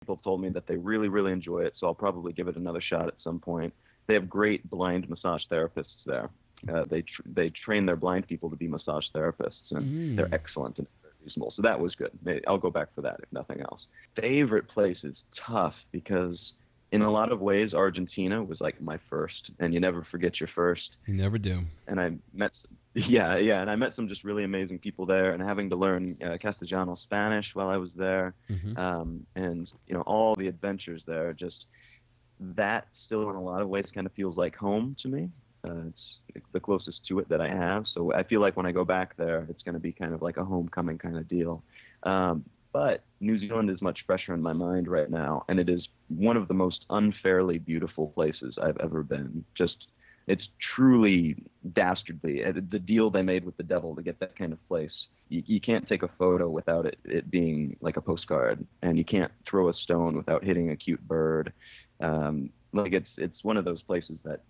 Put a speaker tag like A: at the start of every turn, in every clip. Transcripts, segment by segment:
A: people told me that they really, really enjoy it, so I'll probably give it another shot at some point. They have great blind massage therapists there. They train their blind people to be massage therapists, and they're
B: Mm.
A: excellent and very reasonable. So that was good. I'll go back for that if nothing else. Favorite place is tough because in a lot of ways Argentina was like my first, and you never forget your first.
B: You never do.
A: And I met yeah, and I met some just really amazing people there, and having to learn Castellano Spanish while I was there,
B: Hmm.
A: and all the adventures there, just that still in a lot of ways kind of feels like home to me. It's the closest to it that I have, so I feel like when I go back there, it's going to be kind of like a homecoming kind of deal. But New Zealand is much fresher in my mind right now, and it is one of the most unfairly beautiful places I've ever been. Just it's truly dastardly. The deal they made with the devil to get that kind of place. You can't take a photo without it being like a postcard, and you can't throw a stone without hitting a cute bird. Like it's one of those places that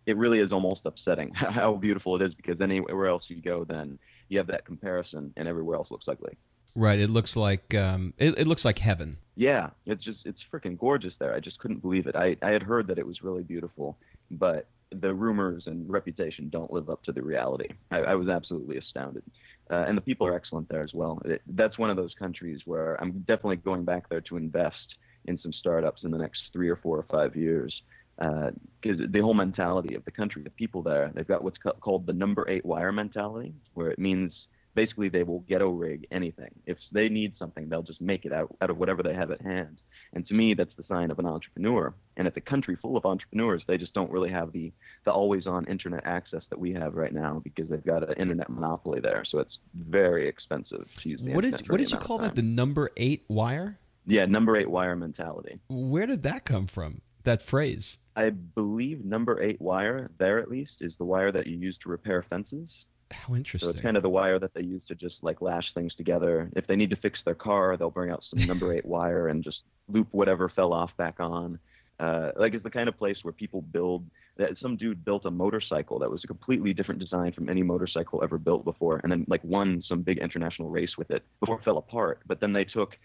A: it really is almost upsetting how beautiful it is, because anywhere else you go, then you have that comparison, and everywhere else looks ugly.
B: Right. It looks like it looks like heaven.
A: Yeah, it's freaking gorgeous there. I just couldn't believe it. I had heard that it was really beautiful, but the rumors and reputation don't live up to the reality. I was absolutely astounded. And the people are excellent there as well. That's one of those countries where I'm definitely going back there to invest in some startups in the next 3 or 4 or 5 years. Because the whole mentality of the country, the people there, they've got what's called the number eight wire mentality, where it means basically they will ghetto rig anything. If they need something, they'll just make it out of whatever they have at hand. And to me, that's the sign of an entrepreneur. And it's a country full of entrepreneurs. They just don't really have the always-on internet access that we have right now, because they've got an internet monopoly there. So it's very expensive to use the internet for
B: What
A: any
B: did you
A: amount
B: call
A: of
B: that? The
A: time.
B: number eight wire?
A: Yeah, number eight wire mentality.
B: Where did that come from? That phrase?
A: I believe number eight wire, there at least, is the wire that you use to repair fences.
B: How
A: So it's
B: interesting.
A: kind of the wire that they use to just like lash things together. If they need to fix their car, they'll bring out some number eight wire and just loop whatever fell off back on. Like it's the kind of place where people build. That some dude built a motorcycle that was a completely different design from any motorcycle ever built before, and then like won some big international race with it before it fell apart. But then they took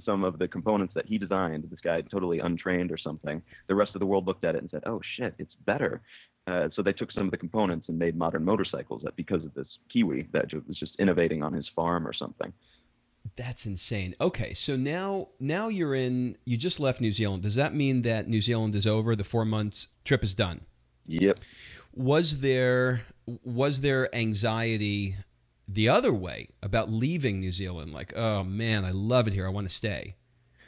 A: some of the components that he designed. This guy totally untrained or something. The rest of the world looked at it and said, "Oh shit, it's better." So they took some of the components and made modern motorcycles that because of this Kiwi that was just innovating on his farm or something.
B: That's insane. Okay, so now you just left New Zealand. Does that mean that New Zealand is over? The 4 months trip is done.
A: Yep.
B: Was there was there anxiety the other way about leaving New Zealand? Like, oh man, I love it here. I want to stay.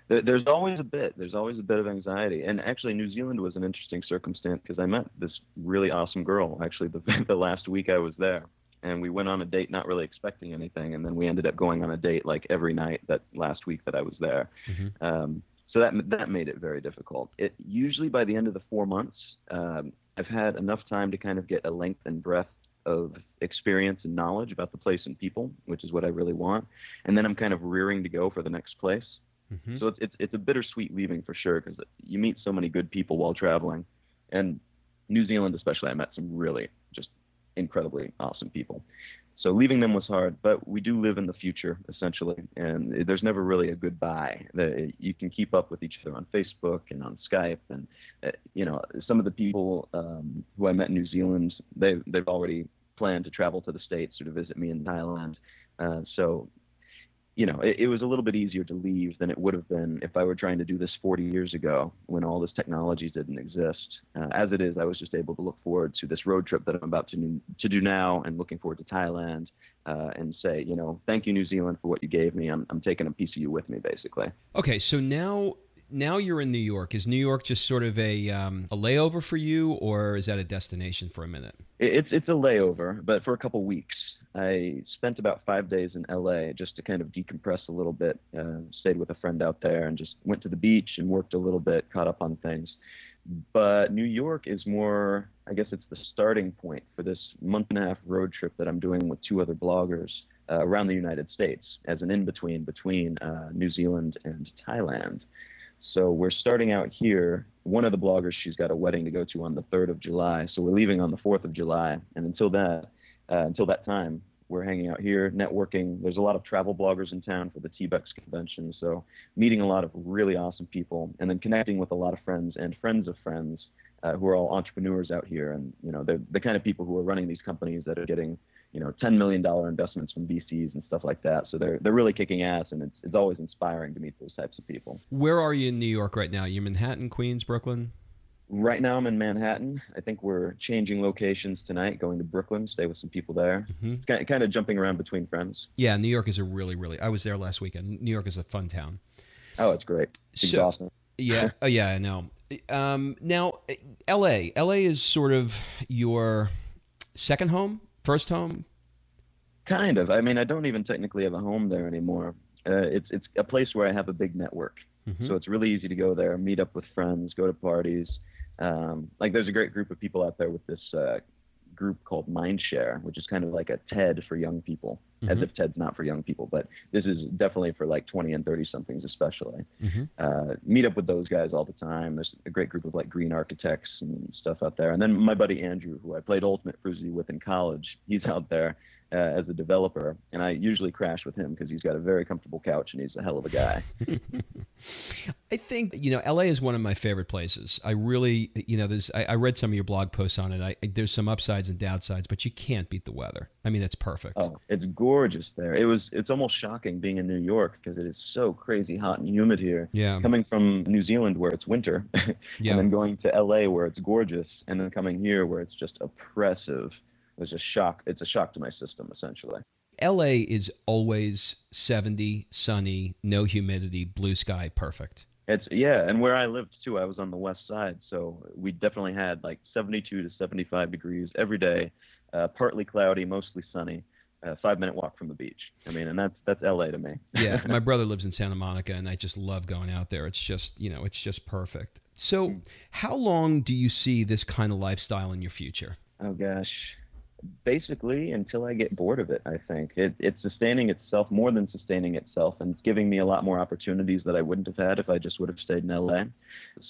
A: There's always a bit. There's always a bit of anxiety. And actually, New Zealand was an interesting circumstance because I met this really awesome girl actually the last week I was there. And we went on a date not really expecting anything. And then we ended up going on a date like every night that last week that I was there.
B: Hmm.
A: So that made it very difficult. It usually by the end of the 4 months, I've had enough time to kind of get a length and breadth of experience and knowledge about the place and people, which is what I really want. And then I'm kind of rearing to go for the next place.
B: Hmm.
A: So it's a bittersweet leaving for sure, because you meet so many good people while traveling, and New Zealand especially, I met some really just incredibly awesome people. So leaving them was hard, but we do live in the future essentially, and there's never really a goodbye. You can keep up with each other on Facebook and on Skype, and some of the people who I met in New Zealand, they've already planned to travel to the States or to visit me in Thailand. So it was a little bit easier to leave than it would have been if I were trying to do this 40 years ago when all this technology didn't exist. As it is, I was just able to look forward to this road trip that I'm about to do now, and looking forward to Thailand, and say, thank you, New Zealand, for what you gave me. I'm taking a piece of you with me, basically.
B: Okay, so now you're in New York. Is New York just sort of a layover for you, or is that a destination for a minute?
A: It's a layover, but for a couple weeks. I spent about 5 days in LA just to kind of decompress a little bit. Stayed with a friend out there and just went to the beach and worked a little bit, caught up on things. But New York is more, I guess it's the starting point for this month-and-a-half road trip that I'm doing with two other bloggers around the United States as an in-between between New Zealand and Thailand. So we're starting out here. One of the bloggers, she's got a wedding to go to on the 3rd of July, so we're leaving on the 4th of July. And until that time, we're hanging out here, networking. There's a lot of travel bloggers in town for the TBEX convention, so meeting a lot of really awesome people, and then connecting with a lot of friends and friends of friends who are all entrepreneurs out here, and they're the kind of people who are running these companies that are getting $10 million investments from VCs and stuff like that. So they're really kicking ass, and it's always inspiring to meet those types of people.
B: Where are you in New York right now? You're Manhattan, Queens, Brooklyn?
A: Right now I'm in Manhattan. I think we're changing locations tonight, going to Brooklyn, stay with some people there.
B: Mm-hmm.
A: It's kind of jumping around between friends.
B: Yeah, New York is a really, I was there last weekend. New York is a fun town.
A: Oh, it's great. It's exhausting.
B: Yeah. Oh, yeah, I know. Now, LA is sort of your second home, first home?
A: Kind of. I mean, I don't even technically have a home there anymore. It's a place where I have a big network.
B: Mm-hmm.
A: So it's really easy to go there, meet up with friends, go to parties. Like there's a great group of people out there with this group called Mindshare, which is kind of like a TED for young people,
B: mm-hmm.
A: as if TED's not for young people, but this is definitely for like 20 and 30 somethings especially.
B: Mm-hmm.
A: Meet up with those guys all the time. There's a great group of like green architects and stuff out there. And then my buddy Andrew, who I played Ultimate Frisbee with in college, he's out there as a developer, and I usually crash with him because he's got a very comfortable couch and he's a hell of a guy.
B: I think, LA is one of my favorite places. I really, I read some of your blog posts on it. There's some upsides and downsides, but you can't beat the weather. I mean, it's perfect.
A: Oh, it's gorgeous there. It's almost shocking being in New York because it is so crazy hot and humid here.
B: Yeah.
A: Coming from New Zealand where it's winter,
B: yeah.
A: and then going to LA where it's gorgeous, and then coming here where it's just oppressive. It's a shock. It's a shock to my system, essentially.
B: LA is always 70, sunny, no humidity, blue sky, perfect.
A: And where I lived too, I was on the west side, so we definitely had like 72 to 75 degrees every day, partly cloudy, mostly sunny. 5-minute walk from the beach. I mean, and that's LA to me.
B: Yeah, my brother lives in Santa Monica, and I just love going out there. It's just, it's just perfect. So, how long do you see this kind of lifestyle in your future?
A: Oh gosh. Basically until I get bored of it. I think it's sustaining itself more than sustaining itself, and it's giving me a lot more opportunities that I wouldn't have had if I just would have stayed in LA.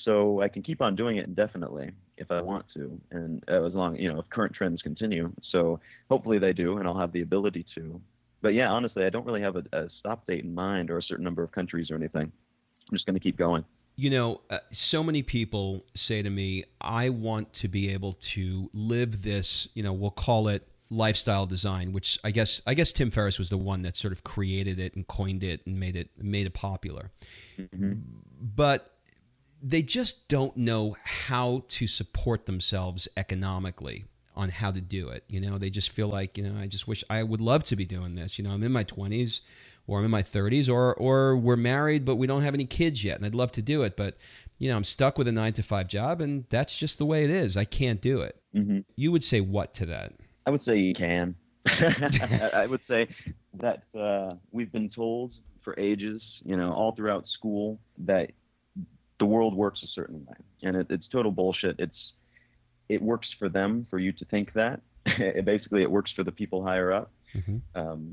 A: So I can keep on doing it indefinitely if I want to, and as long if current trends continue. So hopefully they do, and I'll have the ability to. But yeah, honestly, I don't really have a stop date in mind or a certain number of countries or anything. I'm just going to keep going.
B: So many people say to me, I want to be able to live this, we'll call it lifestyle design, which I guess Tim Ferriss was the one that sort of created it and coined it and made it popular.
A: Mm-hmm.
B: But they just don't know how to support themselves economically on how to do it. They just feel like, I just wish I would love to be doing this. I'm in my 20s. Or I'm in my 30s, or we're married, but we don't have any kids yet, and I'd love to do it, but I'm stuck with a 9-to-5 job, and that's just the way it is. I can't do it.
A: Mm-hmm.
B: You would say what to that?
A: I would say you can. I would say that we've been told for ages, all throughout school, that the world works a certain way, and it's total bullshit. It works for them, for you to think that. Basically, it works for the people higher up.
B: Mm-hmm.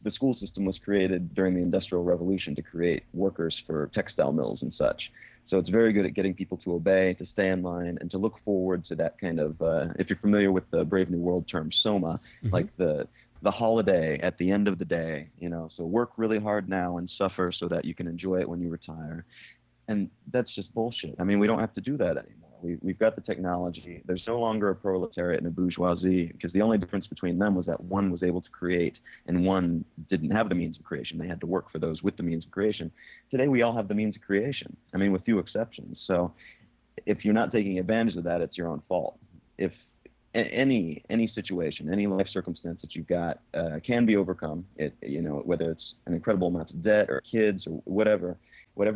A: The school system was created during the Industrial Revolution to create workers for textile mills and such. So it's very good at getting people to obey, to stay in line, and to look forward to that kind of, if you're familiar with the Brave New World term, soma,
B: mm-hmm.
A: like the holiday at the end of the day, so work really hard now and suffer so that you can enjoy it when you retire. And that's just bullshit. I mean, we don't have to do that anymore. We've got the technology. There's no longer a proletariat and a bourgeoisie, because the only difference between them was that one was able to create and one didn't have the means of creation. They had to work for those with the means of creation. Today, we all have the means of creation, I mean, with few exceptions. So if you're not taking advantage of that, it's your own fault. If any situation, any life circumstance that you've got can be overcome, whether it's an incredible amount of debt or kids or whatever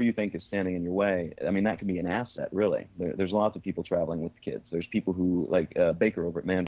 A: you think is standing in your way, I mean, that can be an asset, really. There's lots of people traveling with kids. There's people who, like Baker over at Man